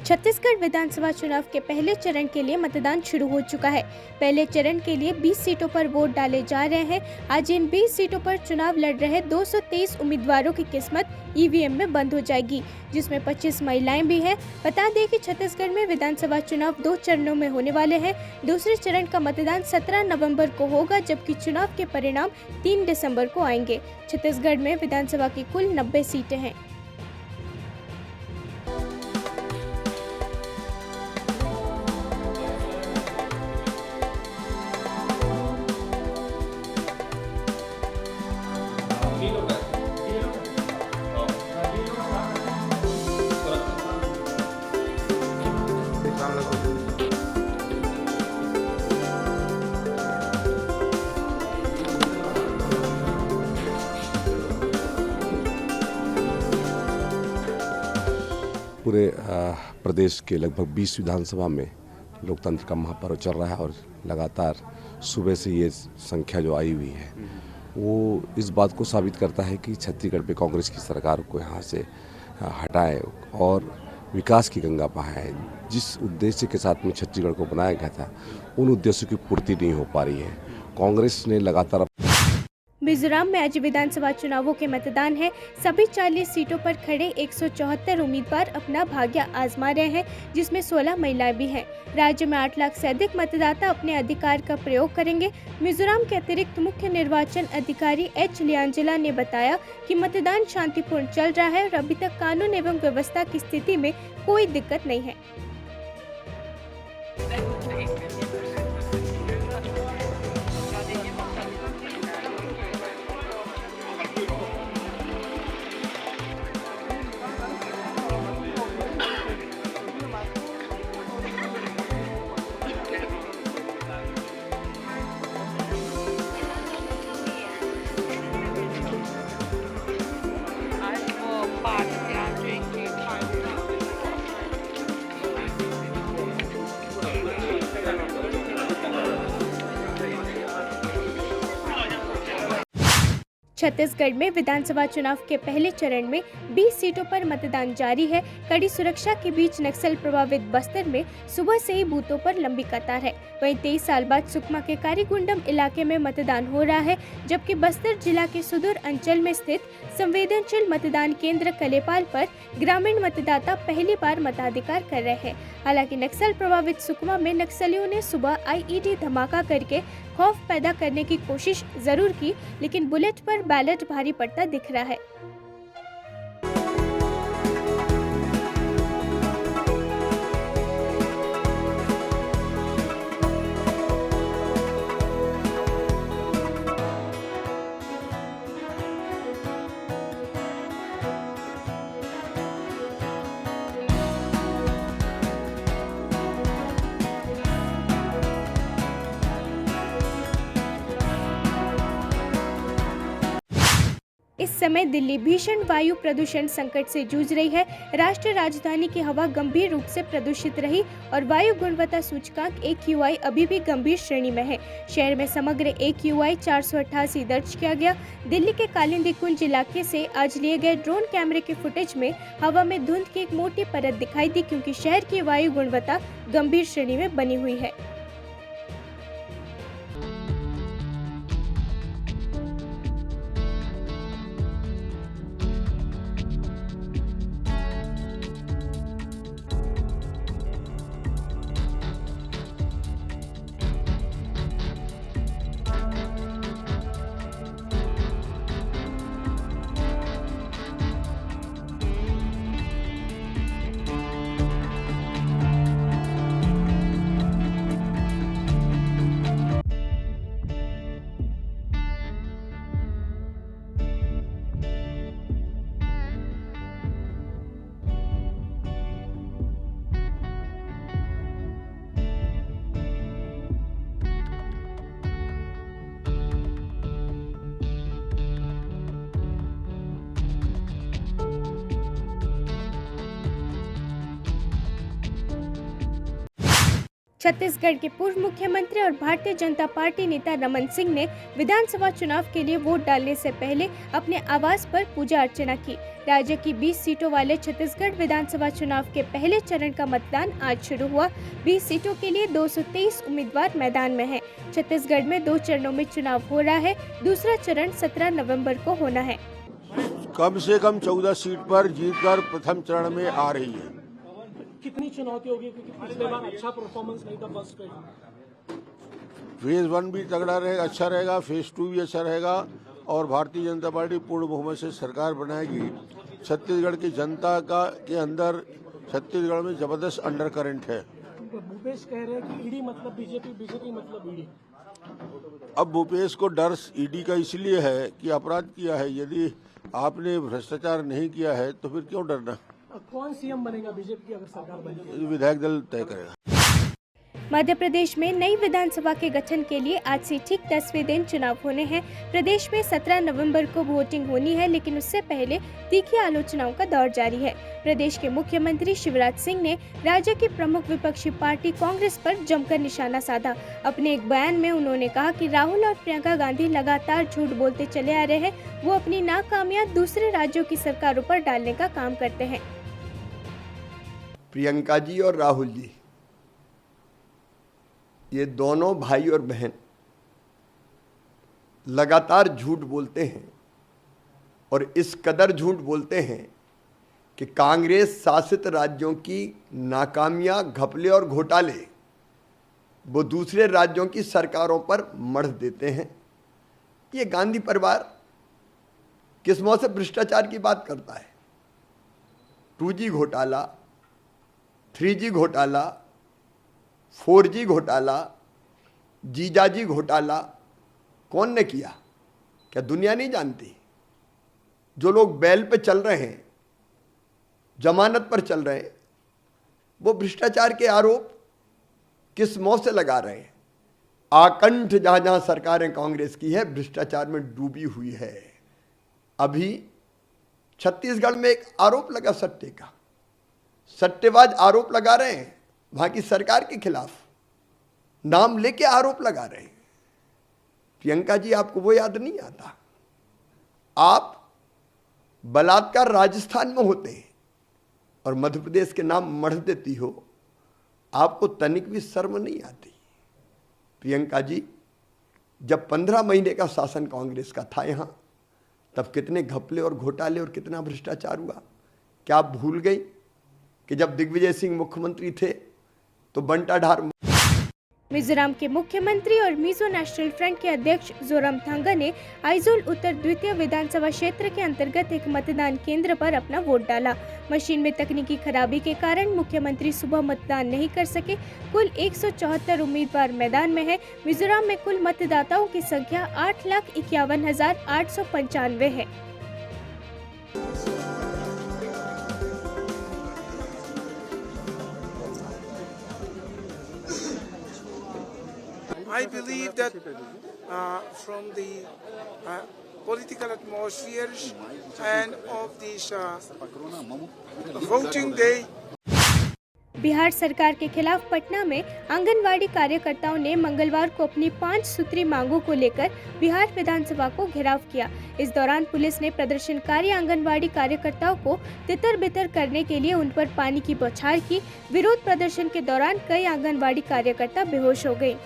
छत्तीसगढ़ विधानसभा चुनाव के पहले चरण के लिए मतदान शुरू हो चुका है। पहले चरण के लिए 20 सीटों पर वोट डाले जा रहे हैं। आज इन 20 सीटों पर चुनाव लड़ रहे 223 उम्मीदवारों की किस्मत ईवीएम में बंद हो जाएगी, जिसमें 25 महिलाएं भी हैं। बता दें कि छत्तीसगढ़ में विधानसभा चुनाव 2 चरणों में होने वाले हैं। दूसरे चरण का मतदान 17 नवंबर को होगा, जबकि चुनाव के परिणाम 3 दिसंबर को आएंगे। छत्तीसगढ़ में विधानसभा की कुल 90 सीटें हैं। पूरे प्रदेश के लगभग 20 विधानसभा में लोकतंत्र का महापर्व चल रहा है और लगातार सुबह से ये संख्या जो आई हुई है वो इस बात को साबित करता है कि छत्तीसगढ़ पे कांग्रेस की सरकार को यहाँ से हटाए और विकास की गंगा बहाए। जिस उद्देश्य के साथ में छत्तीसगढ़ को बनाया गया था उन उद्देश्यों की पूर्ति नहीं हो पा रही है। कांग्रेस ने लगातार मिजोरम में आज विधानसभा चुनावों के मतदान है। सभी 40 सीटों पर खड़े 174 उम्मीदवार अपना भाग्य आजमा रहे हैं, जिसमें 16 महिलाएं भी हैं। राज्य में 8 लाख से अधिक मतदाता अपने अधिकार का प्रयोग करेंगे। मिजोरम के अतिरिक्त मुख्य निर्वाचन अधिकारी एच लियांजला ने बताया कि मतदान शांतिपूर्ण चल रहा है और अभी तक कानून एवं व्यवस्था की स्थिति में कोई दिक्कत नहीं है। छत्तीसगढ़ में विधानसभा चुनाव के पहले चरण में 20 सीटों पर मतदान जारी है। कड़ी सुरक्षा के बीच नक्सल प्रभावित बस्तर में सुबह से ही बूथों पर लंबी कतार है। वहीं 23 साल बाद सुकमा के कारीगुंडम इलाके में मतदान हो रहा है, जबकि बस्तर जिला के सुदूर अंचल में स्थित संवेदनशील मतदान केंद्र कलेपाल पर ग्रामीण मतदाता पहली बार मताधिकार कर रहे हैं। हालांकि नक्सल प्रभावित सुकमा में नक्सलियों ने सुबह आईईडी धमाका करके खौफ पैदा करने की कोशिश जरूर की, लेकिन बुलेट पर बैलेट भारी पड़ता दिख रहा है। इस समय दिल्ली भीषण वायु प्रदूषण संकट से जूझ रही है। राष्ट्रीय राजधानी की हवा गंभीर रूप से प्रदूषित रही और वायु गुणवत्ता सूचकांक AQI अभी भी गंभीर श्रेणी में है। शहर में समग्र AQI 488 दर्ज किया गया। दिल्ली के कालिंदी कुंज इलाके से आज लिए गए ड्रोन कैमरे के फुटेज में हवा में धुंध की एक मोटी परत दिखाई दी, क्योंकि शहर की वायु गुणवत्ता गंभीर श्रेणी में बनी हुई है। छत्तीसगढ़ के पूर्व मुख्यमंत्री और भारतीय जनता पार्टी नेता रमन सिंह ने विधानसभा चुनाव के लिए वोट डालने से पहले अपने आवास पर पूजा अर्चना की। राज्य की 20 सीटों वाले छत्तीसगढ़ विधानसभा चुनाव के पहले चरण का मतदान आज शुरू हुआ। 20 सीटों के लिए 223 उम्मीदवार मैदान में हैं। छत्तीसगढ़ में 2 चरणों में चुनाव हो रहा है। दूसरा चरण 17 नवंबर को होना है। कम से कम 14 सीट पर जीतकर प्रथम चरण में आ रही है। कितनी चुनौती होगी, क्योंकि पिछले बार अच्छा परफॉर्मेंस नहीं था फर्स्ट फेज। फेज 1 भी तगड़ा रहेगा, अच्छा रहेगा, फेज 2 भी अच्छा रहेगा और भारतीय जनता पार्टी पूर्ण बहुमत से सरकार बनाएगी। छत्तीसगढ़ की जनता के अंदर छत्तीसगढ़ में जबरदस्त अंडर करंट है। भूपेश कह रहे हैं कि ईडी मतलब बीजेपी, बीजेपी मतलब ईडी। अब भूपेश को डर ईडी का इसलिए है कि अपराध किया है। यदि आपने भ्रष्टाचार नहीं किया है तो फिर क्यों डरना। कौन सीएम बनेगा बीजेपी की अगर सरकार बनेगी? विधायक दल तय करेगा। मध्य प्रदेश में नई विधानसभा के गठन के लिए आज से ठीक 10वें दिन चुनाव होने हैं। प्रदेश में 17 नवंबर को वोटिंग होनी है, लेकिन उससे पहले तीखी आलोचनाओं का दौर जारी है। प्रदेश के मुख्यमंत्री शिवराज सिंह ने राज्य की प्रमुख विपक्षी पार्टी कांग्रेस पर जमकर निशाना साधा। अपने एक बयान में उन्होंने कहा कि राहुल और प्रियंका गांधी लगातार झूठ बोलते चले आ रहे हैं। वो अपनी नाकामियां दूसरे राज्यों की सरकारों पर डालने का काम करते हैं। प्रियंका जी और राहुल जी, ये दोनों भाई और बहन लगातार झूठ बोलते हैं और इस कदर झूठ बोलते हैं कि कांग्रेस शासित राज्यों की नाकामियां, घपले और घोटाले वो दूसरे राज्यों की सरकारों पर मढ़ देते हैं। ये गांधी परिवार किस मुंह से भ्रष्टाचार की बात करता है? 2G घोटाला, 3G घोटाला, 4G घोटाला, जीजाजी घोटाला कौन ने किया? क्या दुनिया नहीं जानती? जो लोग बेल पे चल रहे हैं, जमानत पर चल रहे हैं, वो भ्रष्टाचार के आरोप किस मुंह से लगा रहे हैं? आकंठ जहां जहां सरकारें कांग्रेस की है भ्रष्टाचार में डूबी हुई है। अभी छत्तीसगढ़ में एक आरोप लगा सट्टे का, सट्टेबाज आरोप लगा रहे हैं वहां की सरकार के खिलाफ, नाम लेके आरोप लगा रहे हैं। प्रियंका जी, आपको वो याद नहीं आता? आप बलात्कार राजस्थान में होते हैं और मध्य प्रदेश के नाम मढ़ देती हो। आपको तनिक भी शर्म नहीं आती? प्रियंका जी, जब 15 महीने का शासन कांग्रेस का था यहां, तब कितने घपले और घोटाले और कितना भ्रष्टाचार हुआ? क्या आप भूल गई कि जब दिग्विजय सिंह मुख्यमंत्री थे तो बंटाढार। मिजोरम के मुख्यमंत्री और मिजो नेशनल फ्रंट के अध्यक्ष जोरामथंगा ने आइजोल उत्तर द्वितीय विधानसभा क्षेत्र के अंतर्गत एक मतदान केंद्र पर अपना वोट डाला। मशीन में तकनीकी खराबी के कारण मुख्यमंत्री सुबह मतदान नहीं कर सके। कुल 174 उम्मीदवार मैदान में है। मिजोरम में कुल मतदाताओं की संख्या 8,51,895 है। I believe that from the political atmospheres and of this voting day. Bihar सरकार के खिलाफ पटना में आंगनवाड़ी कार्यकर्ताओं ने मंगलवार को अपनी 5 सूत्री मांगों को लेकर बिहार विधानसभा को घेराव किया। इस दौरान पुलिस ने प्रदर्शनकारी आंगनवाड़ी कार्यकर्ताओं को तितर-बितर करने के लिए उन पर पानी की बौछार की। विरोध प्रदर्शन के दौरान कई आंगनवाड़ी कार्यकर्ता बेहोश हो गए।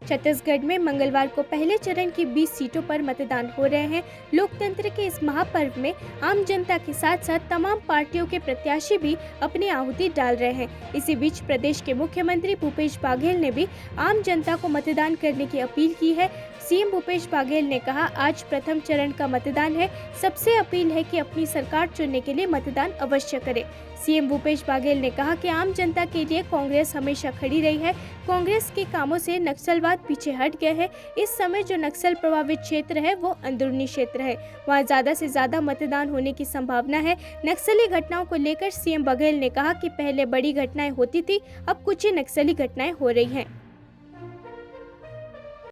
छत्तीसगढ़ में मंगलवार को पहले चरण की 20 सीटों पर मतदान हो रहे हैं। लोकतंत्र के इस महापर्व में आम जनता के साथ साथ तमाम पार्टियों के प्रत्याशी भी अपनी आहुति डाल रहे हैं। इसी बीच प्रदेश के मुख्यमंत्री भूपेश बघेल ने भी आम जनता को मतदान करने की अपील की है। सीएम भूपेश बघेल ने कहा, आज प्रथम चरण का मतदान है। सबसे अपील है कि अपनी सरकार चुनने के लिए मतदान अवश्य करें। सीएम भूपेश बघेल ने कहा कि आम जनता के लिए कांग्रेस हमेशा खड़ी रही है। कांग्रेस के कामों से नक्सलवाद पीछे हट गए हैं। इस समय जो नक्सल प्रभावित क्षेत्र है वो अंदरूनी क्षेत्र है, वहाँ ज्यादा से ज्यादा मतदान होने की संभावना है। नक्सली घटनाओं को लेकर सीएम बघेल ने कहा कि पहले बड़ी घटनाएं होती थी, अब कुछ ही नक्सली घटनाएं हो रही हैं।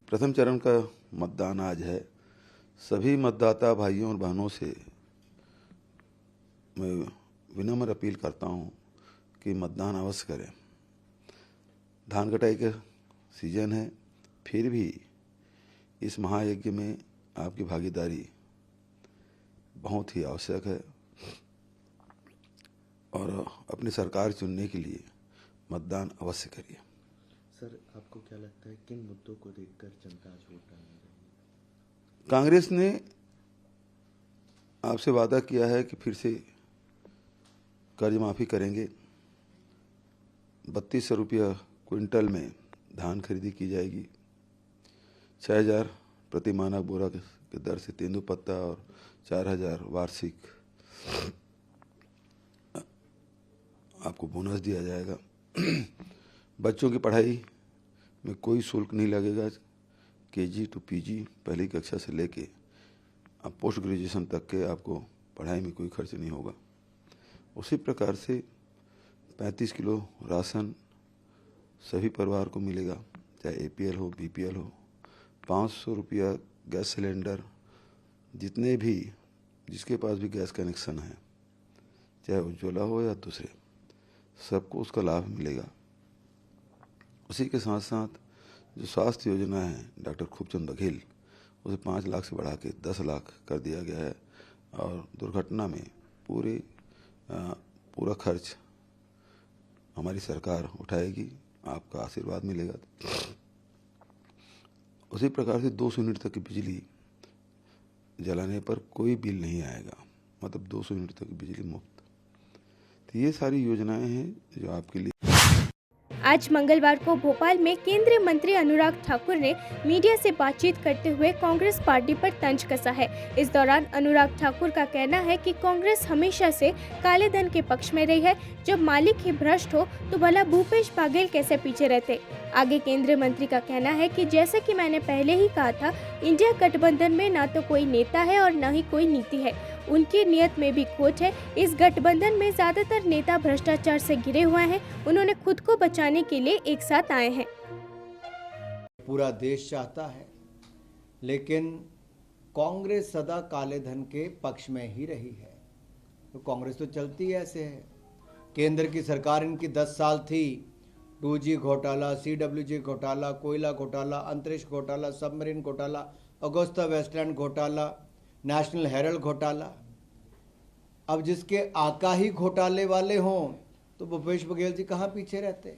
प्रथम चरण का मतदान आज है। सभी मतदाता भाइयों और बहनों से मैं विनम्र अपील करता हूं कि मतदान अवश्य करें। धान कटाई का सीजन है, फिर भी इस महायज्ञ में आपकी भागीदारी बहुत ही आवश्यक है और अपनी सरकार चुनने के लिए मतदान अवश्य करिए। सर, आपको क्या लगता है किन मुद्दों को देखकर जनता आज वोट डालने रही है? कांग्रेस ने आपसे वादा किया है कि फिर से कर्ज माफ़ी करेंगे। 3200 रुपया क्विंटल में धान खरीदी की जाएगी। 6000 प्रति मानक बोरा के दर से तेंदुपत्ता और 4000 वार्षिक आपको बोनस दिया जाएगा। बच्चों की पढ़ाई में कोई शुल्क नहीं लगेगा। केजी टू पीजी पहली कक्षा से लेके अब पोस्ट ग्रेजुएशन तक के आपको पढ़ाई में कोई खर्च नहीं होगा। उसी प्रकार से 35 किलो राशन सभी परिवार को मिलेगा, चाहे एपीएल हो बीपीएल हो। 500 रुपया गैस सिलेंडर जितने भी जिसके पास भी गैस कनेक्शन है, चाहे उज्ज्वला हो या दूसरे, सबको उसका लाभ मिलेगा। उसी के साथ साथ जो स्वास्थ्य योजना है डॉक्टर खूबचंद बघेल, उसे 5 लाख से बढ़ा के 10 लाख कर दिया गया है और दुर्घटना में पूरा खर्च हमारी सरकार उठाएगी। आपका आशीर्वाद मिलेगा। उसी प्रकार से 200 यूनिट तक की बिजली जलाने पर कोई बिल नहीं आएगा, मतलब 200 यूनिट तक की बिजली मुफ्त। तो ये सारी योजनाएं हैं जो आपके लिए। आज मंगलवार को भोपाल में केंद्रीय मंत्री अनुराग ठाकुर ने मीडिया से बातचीत करते हुए कांग्रेस पार्टी पर तंज कसा है। इस दौरान अनुराग ठाकुर का कहना है कि कांग्रेस हमेशा से काले धन के पक्ष में रही है। जब मालिक ही भ्रष्ट हो तो भला भूपेश बघेल कैसे पीछे रहते। आगे केंद्रीय मंत्री का कहना है कि जैसे कि मैंने पहले ही कहा था, इंडिया गठबंधन में न तो कोई नेता है और न ही कोई नीति है। उनकी नियत में भी खोट है। इस गठबंधन में ज्यादातर नेता भ्रष्टाचार से घिरे हुए हैं। उन्होंने खुद को बचाने के लिए एक साथ आए हैं। पूरा देश चाहता है, लेकिन कांग्रेस सदा काले धन के पक्ष में ही रही है। तो कांग्रेस तो चलती ऐसे है। केंद्र की सरकार इनकी 10 साल थी। 2G घोटाला, CWG घोटाला, कोयला घोटाला, अंतरिक्ष घोटाला, सबमरीन घोटाला, अगुस्ता वेस्टलैंड घोटाला, नेशनल हेराल्ड घोटाला। अब जिसके आका ही घोटाले वाले हों तो भूपेश बघेल जी कहाँ पीछे रहते।